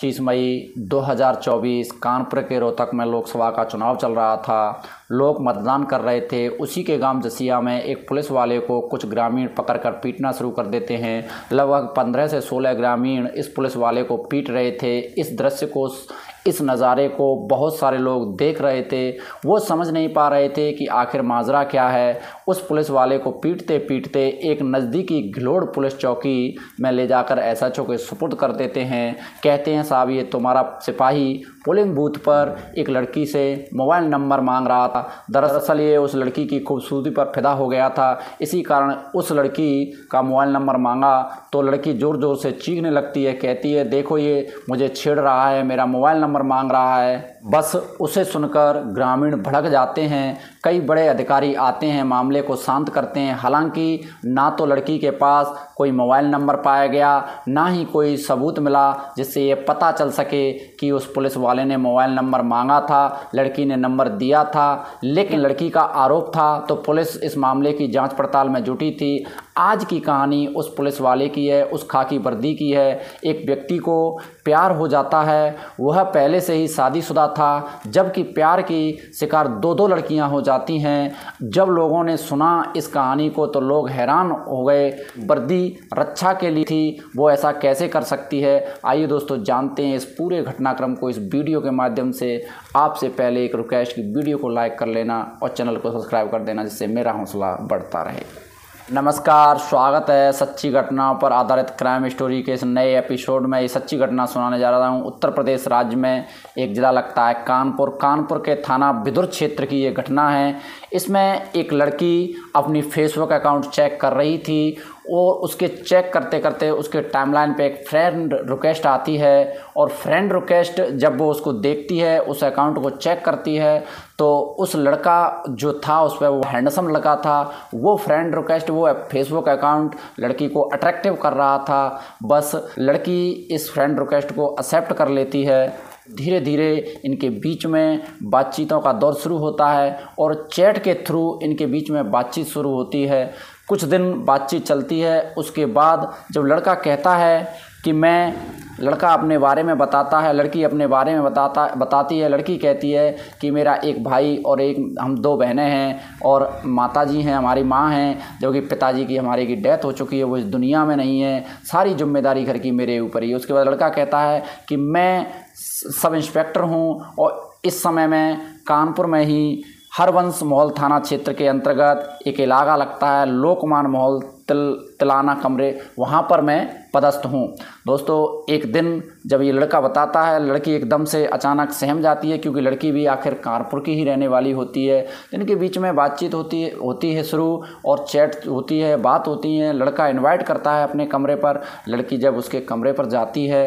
25 मई 2024 कानपुर के रोहतक में लोकसभा का चुनाव चल रहा था। लोग मतदान कर रहे थे। उसी के गांव जसिया में एक पुलिस वाले को कुछ ग्रामीण पकड़कर पीटना शुरू कर देते हैं। लगभग 15 से 16 ग्रामीण इस पुलिस वाले को पीट रहे थे। इस दृश्य को, इस नज़ारे को बहुत सारे लोग देख रहे थे। वो समझ नहीं पा रहे थे कि आखिर माजरा क्या है। उस पुलिस वाले को पीटते पीटते एक नज़दीकी घिलोड़ पुलिस चौकी में ले जाकर एसएचओ के सुपुर्द कर देते हैं। कहते हैं साहब ये तुम्हारा सिपाही पोलिंग बूथ पर एक लड़की से मोबाइल नंबर मांग रहा था। दरअसल ये उस लड़की की खूबसूरती पर फिदा हो गया था। इसी कारण उस लड़की का मोबाइल नंबर मांगा तो लड़की ज़ोर ज़ोर से चीखने लगती है। कहती है देखो ये मुझे छेड़ रहा है, मेरा मोबाइल नंबर मांग रहा है। बस उसे सुनकर ग्रामीण भड़क जाते हैं। कई बड़े अधिकारी आते हैं, मामले को शांत करते हैं। हालांकि ना तो लड़की के पास कोई मोबाइल नंबर पाया गया, ना ही कोई सबूत मिला जिससे ये पता चल सके कि उस पुलिस वाले ने मोबाइल नंबर मांगा था, लड़की ने नंबर दिया था। लेकिन लड़की का आरोप था तो पुलिस इस मामले की जांच पड़ताल में जुटी थी। आज की कहानी उस पुलिस वाले की है, उस खाकी वर्दी की है। एक व्यक्ति को प्यार हो जाता है, वह पहले से ही शादीशुदा था, जबकि प्यार की शिकार दो लड़कियां हो जाती हैं। जब लोगों ने सुना इस कहानी को तो लोग हैरान हो गए। वर्दी रक्षा के लिए थी, वो ऐसा कैसे कर सकती है। आइए दोस्तों जानते हैं इस पूरे घटनाक्रम को इस वीडियो के माध्यम से। आपसे पहले एक रिक्वेस्ट की वीडियो को लाइक कर लेना और चैनल को सब्सक्राइब कर देना, जिससे मेरा हौसला बढ़ता रहे। नमस्कार, स्वागत है सच्ची घटनाओं पर आधारित क्राइम स्टोरी के इस नए एपिसोड में। ये सच्ची घटना सुनाने जा रहा हूँ। उत्तर प्रदेश राज्य में एक ज़िला लगता है कानपुर के थाना बिदुर क्षेत्र की ये घटना है। इसमें एक लड़की अपनी फेसबुक अकाउंट चेक कर रही थी और उसके चेक करते करते उसके टाइमलाइन पे एक फ्रेंड रिक्वेस्ट आती है और फ्रेंड रिक्वेस्ट जब वो उसको देखती है, उस अकाउंट को चेक करती है तो उस लड़का जो था उस पर वो हैंडसम लगा था। वो फ्रेंड रिक्वेस्ट, वो फेसबुक अकाउंट लड़की को अट्रैक्टिव कर रहा था। बस लड़की इस फ्रेंड रिक्वेस्ट को एक्सेप्ट कर लेती है। धीरे धीरे इनके बीच में बातचीतों का दौर शुरू होता है और चैट के थ्रू इनके बीच में बातचीत शुरू होती है। कुछ दिन बातचीत चलती है। उसके बाद जब लड़का कहता है कि लड़का अपने बारे में बताता है, लड़की अपने बारे में बताती है। लड़की कहती है कि मेरा एक भाई और हम 2 बहनें हैं और माताजी हैं, हमारी माँ हैं, जो कि पिताजी की हमारे की डेथ हो चुकी है, वो इस दुनिया में नहीं है। सारी जिम्मेदारी घर की मेरे ऊपर ही है। उसके बाद लड़का कहता है कि मैं सब इंस्पेक्टर हूँ और इस समय मैं कानपुर में ही हरवंश महल थाना क्षेत्र के अंतर्गत एक इलाका लगता है लोकमान महल तिलाना कमरे, वहाँ पर मैं पदस्थ हूँ। दोस्तों एक दिन जब ये लड़का बताता है, लड़की एकदम से अचानक सहम जाती है, क्योंकि लड़की भी आखिर कानपुर की ही रहने वाली होती है। इनके बीच में बातचीत होती है शुरू और चैट होती है, बात होती है। लड़का इनवाइट करता है अपने कमरे पर। लड़की जब उसके कमरे पर जाती है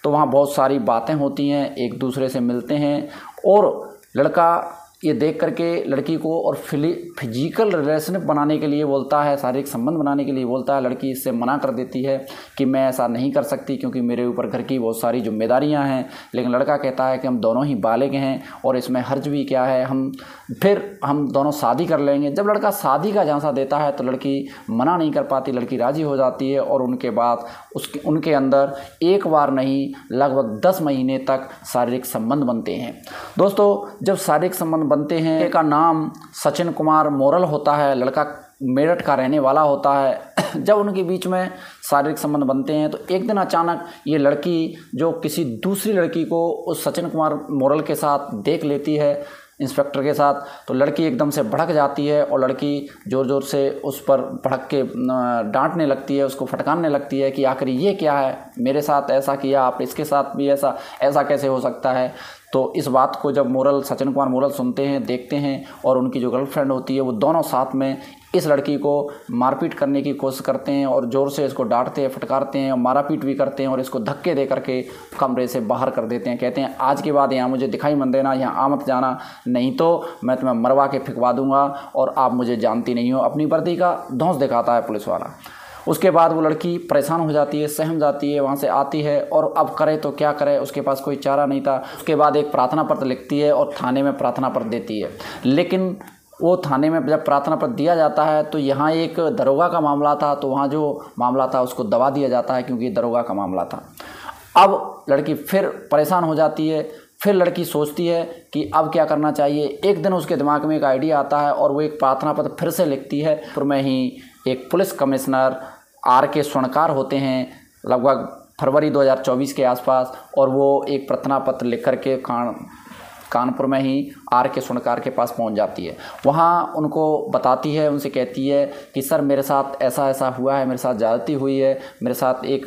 तो वहाँ बहुत सारी बातें होती हैं, एक दूसरे से मिलते हैं और लड़का ये देख करके लड़की को और फिजिकल रिलेशनशिप बनाने के लिए बोलता है, शारीरिक संबंध बनाने के लिए बोलता है। लड़की इससे मना कर देती है कि मैं ऐसा नहीं कर सकती क्योंकि मेरे ऊपर घर की बहुत सारी जिम्मेदारियां हैं। लेकिन लड़का कहता है कि हम दोनों ही बालिग हैं और इसमें हर्ज भी क्या है, हम दोनों शादी कर लेंगे। जब लड़का शादी का झांसा देता है तो लड़की मना नहीं कर पाती, लड़की राज़ी हो जाती है और उनके बाद उनके अंदर एक बार नहीं लगभग 10 महीने तक शारीरिक संबंध बनते हैं। दोस्तों जब शारीरिक संबंध बनते हैं, का नाम सचिन कुमार मोरल होता है, लड़का मेरठ का रहने वाला होता है। जब उनके बीच में शारीरिक संबंध बनते हैं तो एक दिन अचानक ये लड़की जो किसी दूसरी लड़की को उस सचिन कुमार मोरल के साथ देख लेती है, इंस्पेक्टर के साथ, तो लड़की एकदम से भड़क जाती है और लड़की ज़ोर ज़ोर से उस पर भड़क के डांटने लगती है, उसको फटकारने लगती है कि आखिर ये क्या है, मेरे साथ ऐसा किया, आप इसके साथ भी ऐसा कैसे हो सकता है। तो इस बात को जब सचिन कुमार मोरल सुनते हैं, देखते हैं और उनकी जो गर्लफ्रेंड होती है वो दोनों साथ में इस लड़की को मारपीट करने की कोशिश करते हैं और ज़ोर से इसको डांटते हैं, फटकारते हैं और मारापीट भी करते हैं और इसको धक्के दे करके कमरे से बाहर कर देते हैं। कहते हैं आज के बाद यहाँ मुझे दिखाई मत देना, यहाँ आ मत जाना, नहीं तो मैं तुम्हें मरवा के फेंकवा दूंगा और आप मुझे जानती नहीं हो। अपनी वर्दी का धौंस दिखाता है पुलिस वाला। उसके बाद वो लड़की परेशान हो जाती है, सहम जाती है, वहाँ से आती है और अब करे तो क्या करे, उसके पास कोई चारा नहीं था। उसके बाद एक प्रार्थना पत्र लिखती है और थाने में प्रार्थना पत्र देती है। लेकिन वो थाने में जब प्रार्थना पत्र दिया जाता है तो यहाँ एक दरोगा का मामला था, तो वहाँ जो मामला था उसको दबा दिया जाता है क्योंकि दरोगा का मामला था। अब लड़की फिर परेशान हो जाती है। फिर लड़की सोचती है कि अब क्या करना चाहिए। एक दिन उसके दिमाग में एक आइडिया आता है और वो एक प्रार्थना पत्र फिर से लिखती है। फिर में ही एक पुलिस कमिश्नर R.K. स्वर्णकार होते हैं लगभग फरवरी 2024 के आसपास, और वो एक प्रार्थना पत्र लिख करके कानपुर में ही R.K. स्वर्णकार के पास पहुंच जाती है। वहाँ उनको बताती है, उनसे कहती है कि सर मेरे साथ ऐसा ऐसा हुआ है, मेरे साथ ज़्यादती हुई है, मेरे साथ एक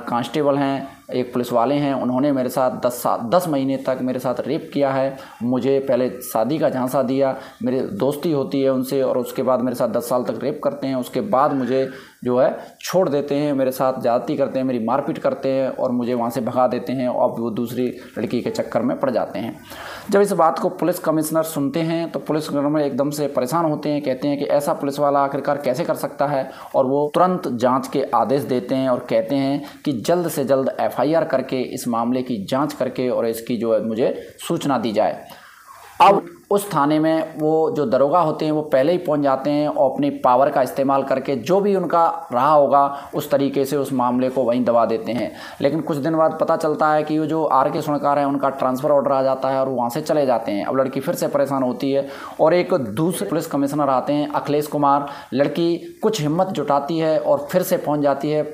कांस्टेबल हैं, एक पुलिस वाले हैं, उन्होंने मेरे साथ 10 महीने तक मेरे साथ रेप किया है, मुझे पहले शादी का झांसा दिया, मेरी दोस्ती होती है उनसे और उसके बाद मेरे साथ 10 साल तक रेप करते हैं, उसके बाद मुझे जो है छोड़ देते हैं, मेरे साथ ज़्यादती करते हैं, मेरी मारपीट करते हैं और मुझे वहाँ से भगा देते हैं और वो दूसरी लड़की के चक्कर में पड़ जाते हैं। जब इस बात को पुलिस कमिश्नर सुनते हैं तो पुलिस कमिश्नर एकदम से परेशान होते हैं, कहते हैं कि ऐसा पुलिस वाला आखिरकार कैसे कर सकता है, और वो तुरंत जांच के आदेश देते हैं और कहते हैं कि जल्द से जल्द FIR करके इस मामले की जांच करके और इसकी जो है मुझे सूचना दी जाए। अब उस थाने में वो जो दरोगा होते हैं वो पहले ही पहुंच जाते हैं और अपनी पावर का इस्तेमाल करके जो भी उनका रहा होगा उस तरीके से उस मामले को वहीं दबा देते हैं। लेकिन कुछ दिन बाद पता चलता है कि वो जो R.K. स्वर्णकार है उनका ट्रांसफ़र ऑर्डर आ जाता है और वहाँ से चले जाते हैं। अब लड़की फिर से परेशान होती है और एक दूसरे पुलिस कमिश्नर आते हैं अखिलेश कुमार। लड़की कुछ हिम्मत जुटाती है और फिर से पहुँच जाती है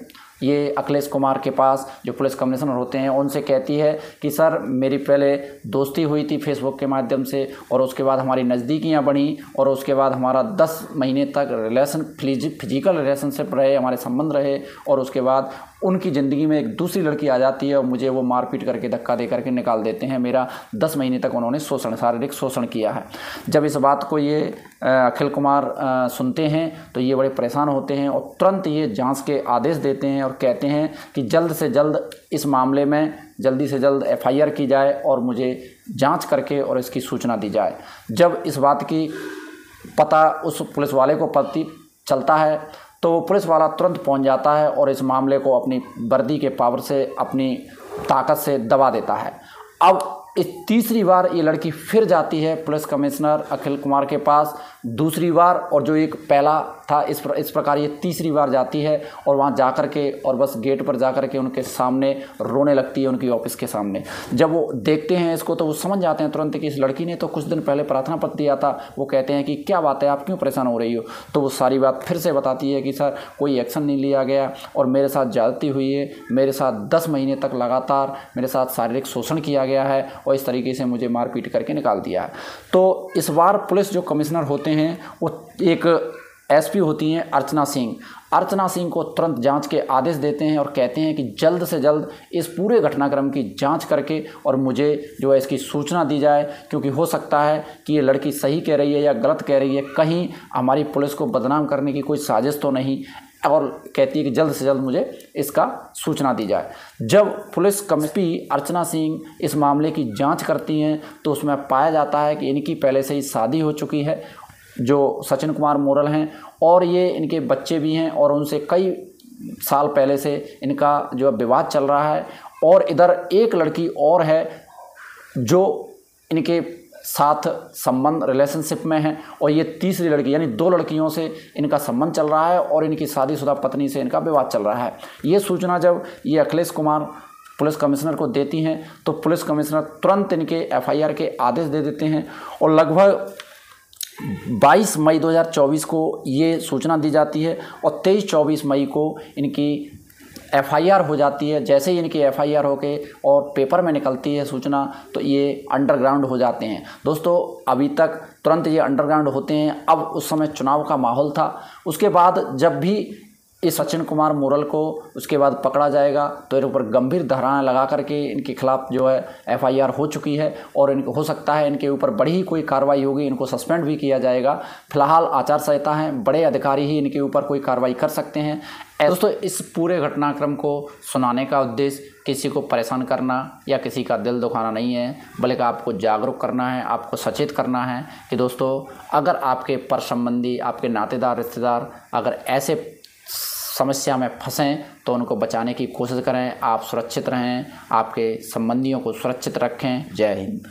ये अखिलेश कुमार के पास जो पुलिस कमिश्नर होते हैं। उनसे कहती है कि सर मेरी पहले दोस्ती हुई थी फेसबुक के माध्यम से और उसके बाद हमारी नज़दीकियाँ बढ़ी और उसके बाद हमारा 10 महीने तक फिजिकल रिलेशनशिप रहे, हमारे संबंध रहे, और उसके बाद उनकी ज़िंदगी में एक दूसरी लड़की आ जाती है और मुझे वो मारपीट करके धक्का दे करके निकाल देते हैं। मेरा 10 महीने तक उन्होंने शारीरिक शोषण किया है। जब इस बात को ये अखिल कुमार सुनते हैं तो ये बड़े परेशान होते हैं और तुरंत ये जांच के आदेश देते हैं और कहते हैं कि जल्द से जल्द इस मामले में जल्दी से जल्द FIR की जाए और मुझे जांच करके और इसकी सूचना दी जाए। जब इस बात की पता उस पुलिस वाले को पता चलता है तो वो पुलिस वाला तुरंत पहुंच जाता है और इस मामले को अपनी वर्दी के पावर से, अपनी ताकत से दबा देता है। अब इस तीसरी बार ये लड़की फिर जाती है पुलिस कमिश्नर अखिल कुमार के पास दूसरी बार, और जो एक पहला था इस प्रकार ये तीसरी बार जाती है और वहाँ जा कर के और बस गेट पर जा कर के उनके सामने रोने लगती है, उनकी ऑफिस के सामने। जब वो देखते हैं इसको तो वो समझ जाते हैं तुरंत कि इस लड़की ने तो कुछ दिन पहले प्रार्थना पत्र दिया था। वो कहते हैं कि क्या बात है, आप क्यों परेशान हो रही हो? तो वो सारी बात फिर से बताती है कि सर कोई एक्शन नहीं लिया गया और मेरे साथ ज़्यादती हुई है, मेरे साथ 10 महीने तक लगातार मेरे साथ शारीरिक शोषण किया गया है और इस तरीके से मुझे मारपीट करके निकाल दिया है। तो इस बार पुलिस जो कमिश्नर होते हैं वो एक SP होती हैं अर्चना सिंह को तुरंत जांच के आदेश देते हैं और कहते हैं कि जल्द से जल्द इस पूरे घटनाक्रम की जांच करके और मुझे जो है इसकी सूचना दी जाए, क्योंकि हो सकता है कि ये लड़की सही कह रही है या गलत कह रही है, कहीं हमारी पुलिस को बदनाम करने की कोई साजिश तो नहीं। और कहती है कि जल्द से जल्द मुझे इसका सूचना दी जाए। जब पुलिस कमिश्नर अर्चना सिंह इस मामले की जांच करती हैं तो उसमें पाया जाता है कि इनकी पहले से ही शादी हो चुकी है, जो सचिन कुमार मोरल हैं, और ये इनके बच्चे भी हैं और उनसे कई साल पहले से इनका जो विवाद चल रहा है। और इधर एक लड़की और है जो इनके साथ संबंध रिलेशनशिप में है और ये तीसरी लड़की, यानी 2 लड़कियों से इनका संबंध चल रहा है और इनकी शादीशुदा पत्नी से इनका विवाद चल रहा है। ये सूचना जब ये अखिलेश कुमार पुलिस कमिश्नर को देती हैं तो पुलिस कमिश्नर तुरंत इनके FIR के आदेश दे देते हैं और लगभग 22 मई 2024 को ये सूचना दी जाती है और 23-24 मई को इनकी FIR हो जाती है। जैसे ही इनकी FIR होके और पेपर में निकलती है सूचना तो ये अंडरग्राउंड हो जाते हैं। दोस्तों अभी तक तुरंत ये अंडरग्राउंड होते हैं। अब उस समय चुनाव का माहौल था। उसके बाद जब भी इस सचिन कुमार मोरल को उसके बाद पकड़ा जाएगा तो इनके ऊपर गंभीर धाराएं लगा करके इनके खिलाफ जो है FIR हो चुकी है और इनको हो सकता है इनके ऊपर बड़ी ही कोई कार्रवाई होगी, इनको सस्पेंड भी किया जाएगा। फिलहाल आचार संहिता है, बड़े अधिकारी ही इनके ऊपर कोई कार्रवाई कर सकते हैं। दोस्तों इस पूरे घटनाक्रम को सुनाने का उद्देश्य किसी को परेशान करना या किसी का दिल दुखाना नहीं है, बल्कि आपको जागरूक करना है, आपको सचेत करना है कि दोस्तों अगर आपके पर संबंधी, आपके नातेदार, रिश्तेदार अगर ऐसे समस्या में फंसें तो उनको बचाने की कोशिश करें। आप सुरक्षित रहें, आपके संबंधियों को सुरक्षित रखें। जय हिंद।